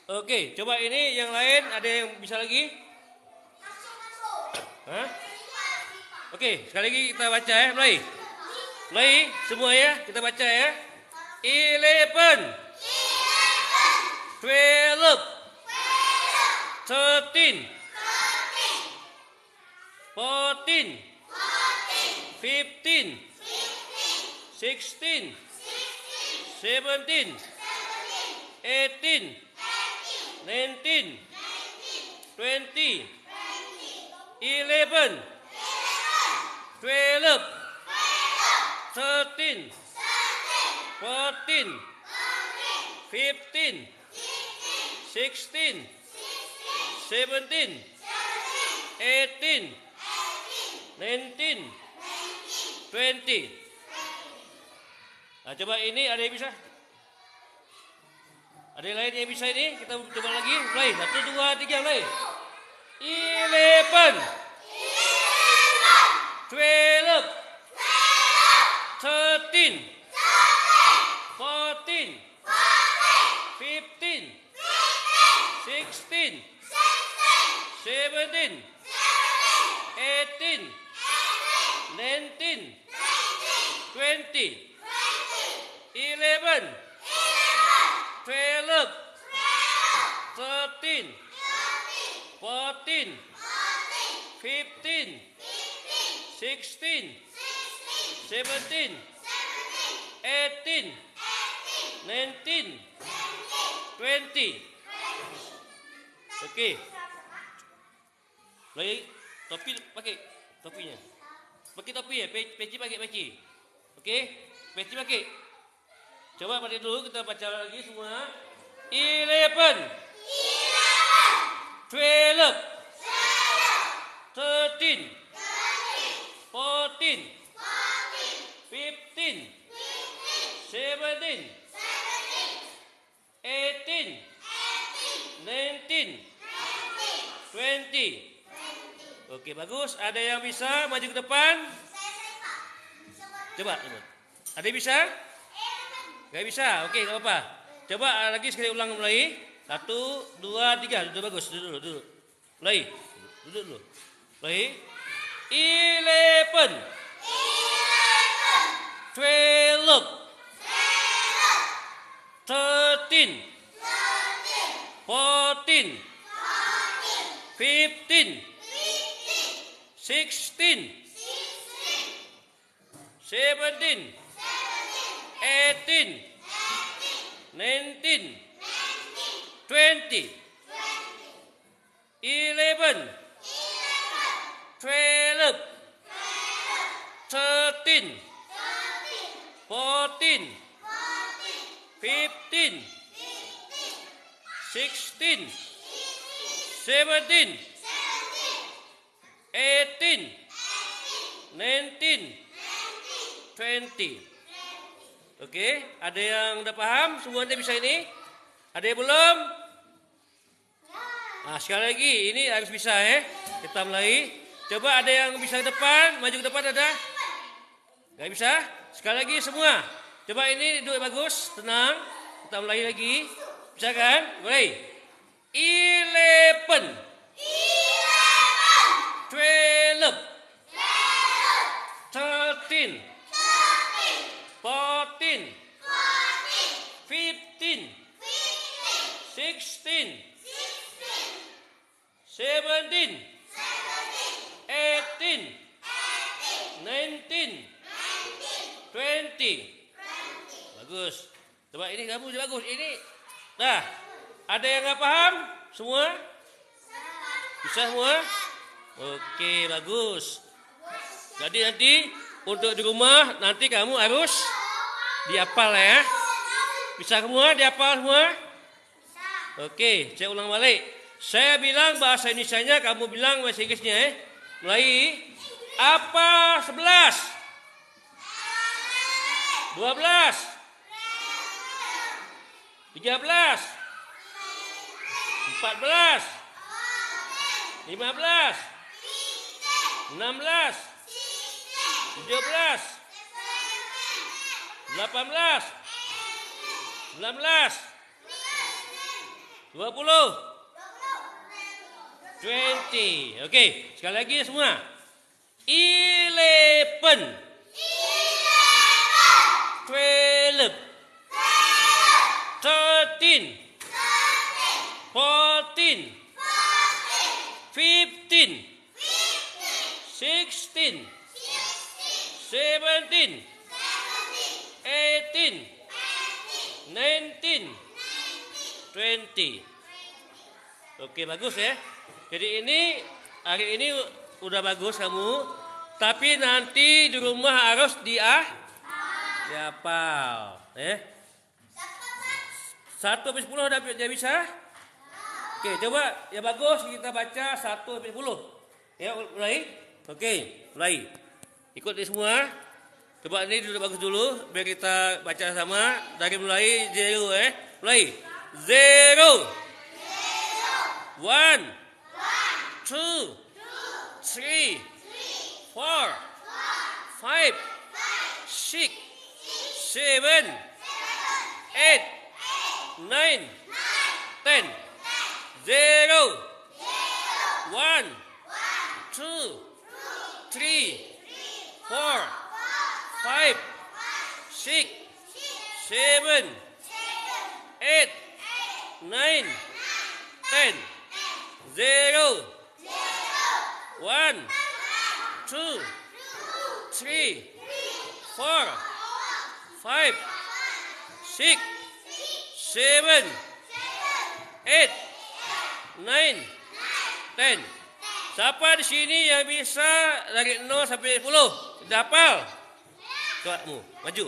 Oke, coba ini yang lain ada yang bisa lagi? Hah? Oke, sekali lagi kita baca ya, mulai. Mulai semua ya, kita baca ya. 11, 12, 13, 14, 15, 16, 17, 18, 19, 20, 11, 12, 13, 14, 15, 16, 17, 18, 19, 20. Nah, coba ini ada yang bisa? Ada yang lain yang bisa ini? Kita coba lagi. Mulai. 1, 2, 3, mulai. 11, 12, 13, 14, 15, 16, 17, 18, 19, 20. 11, 12, 13, 14, 15, 16, 17, 18, 19, 20. Oke. Lagi topi pakai topinya. Pakai topi ya, peci pakai peci. Oke? Peci pakai. Coba pakai dulu, kita baca lagi semua. 11, 12, 13, 14, 15, 17, 18, 19, 20. Oke, bagus. Ada yang bisa maju ke depan? Coba. Ada yang bisa? Gak bisa? Oke, gak apa-apa. Coba lagi sekali ulang mulai. 1, 2, 3. Sudah bagus. Duduk dulu. Mulai. Duduk dulu. Mulai. 11, 12, 13, 14, 15, 16, 17, 18, 19, 20. 11, 12, 13, 14, 15, 16, 17, 18, 19, 20. Oke, ada yang udah paham? Semuanya bisa ini? Ada yang belum? Nah, sekali lagi, ini harus bisa ya. Kita mulai. Coba ada yang bisa ke depan, maju ke depan ada? Gak bisa? Sekali lagi semua. Coba ini duduk bagus, tenang. Kita mulai lagi. Bisa kan? Mulai. 11, 12, 13, 14, 15, 16, 17, 18, 19, 20. Bagus. Coba ini kamu juga bagus. Ini. Nah, ada yang nggak paham? Semua? Bisa semua? Oke, bagus. Jadi nanti untuk di rumah nanti kamu harus dihafal ya. Bisa semua dihafal semua? Oke, saya ulang balik. Saya bilang bahasa Indonesianya, kamu bilang bahasa Inggrisnya ya. Mulai. Apa 11? 12, 13, 14, 15, 16, 17, 18, 19, 20, 20. 20. Okey, sekali lagi semua. 11. 12. 13. 14. 15. 16. 17. 18. 19. 20. Okey, bagus ya. Jadi hari ini udah bagus kamu. Tapi nanti di rumah harus dihafal. 1 sampai 10 dia bisa? Oke, coba ya bagus kita baca 1 sampai 10. Ya, mulai. Oke, mulai. Ikuti semua. Coba ini dulu bagus dulu biar kita baca sama dari mulai 0 Mulai. 0. 1. 2. 3. 4. 5. 6. 7. 8. 9. 10. 0. 1. 2. 3. 4. 5. 6. 7. 8. 9. 10. 0. 1. 2. 3. 4. 5. 6. 7. 8. 9. 10. Siapa di sini yang bisa dari 0 sampai 10? Sudah hafal? Coba kamu, maju.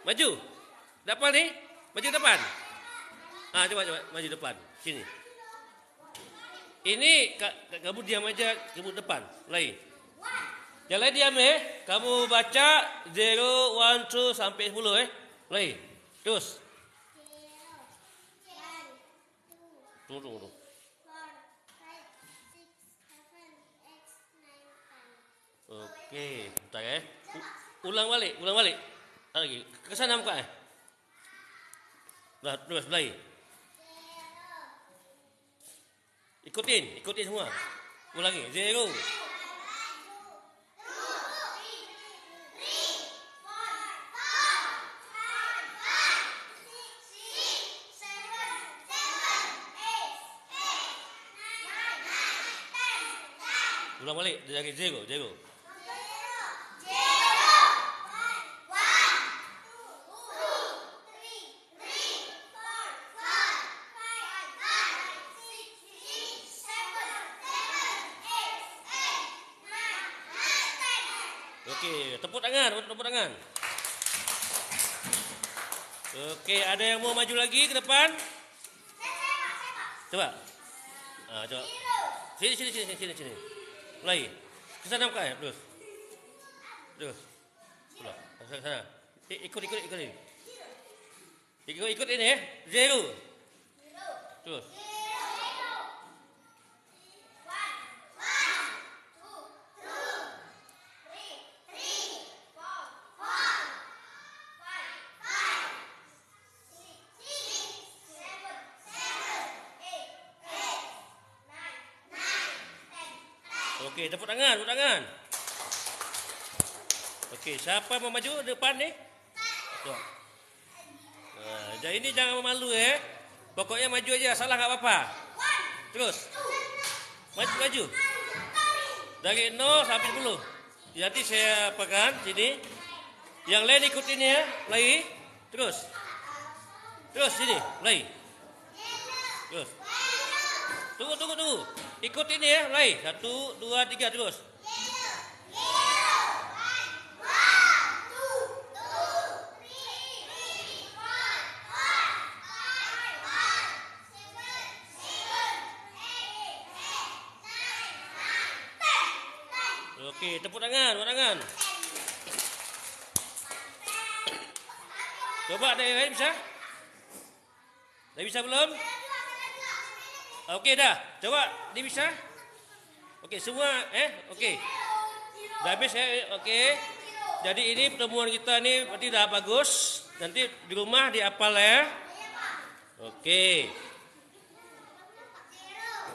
Maju. Sudah hafal nih? Maju depan. Coba maju depan. Sini. Ini kamu diam aja, kamu depan. Mulai. Yang lain diam Kamu baca 0, 1, 2 sampai 10 Mulai. Terus. Tunggu. Oke, bentar Ulang balik. Lagi. Ke sana muka Nah, terus mulai. Ikutin semua. Ulangi. 0. 10. Ulang balik dari 0. 10. Oke, tepuk tangan. Oke, ada yang mau maju lagi ke depan? Coba. Coba. Sini. Mulai. Ke sana muka terus. Pulang. Ke sana. Ikut ini. Ikut ini 0. Terus. Okey, tepuk tangan. Okey, siapa mau maju depan ni? Jadi ini jangan malu Pokoknya maju aja, salah enggak apa-apa. Terus. Maju. Dari 0 sampai 10. Nanti saya pegang sini. Yang lain ikutin mulai. Terus sini, mulai. Terus. Tunggu. Ikutin mulai. 1, 2, 3 terus. Okey, tepuk tangan. Coba ada yang lain bisa? Dah bisa belum? Okey dah. Coba dia bisa? Okey semua okey. Dah habis okey. Jadi ini pertemuan kita ni berarti dah bagus. Nanti di rumah dihafal Okey.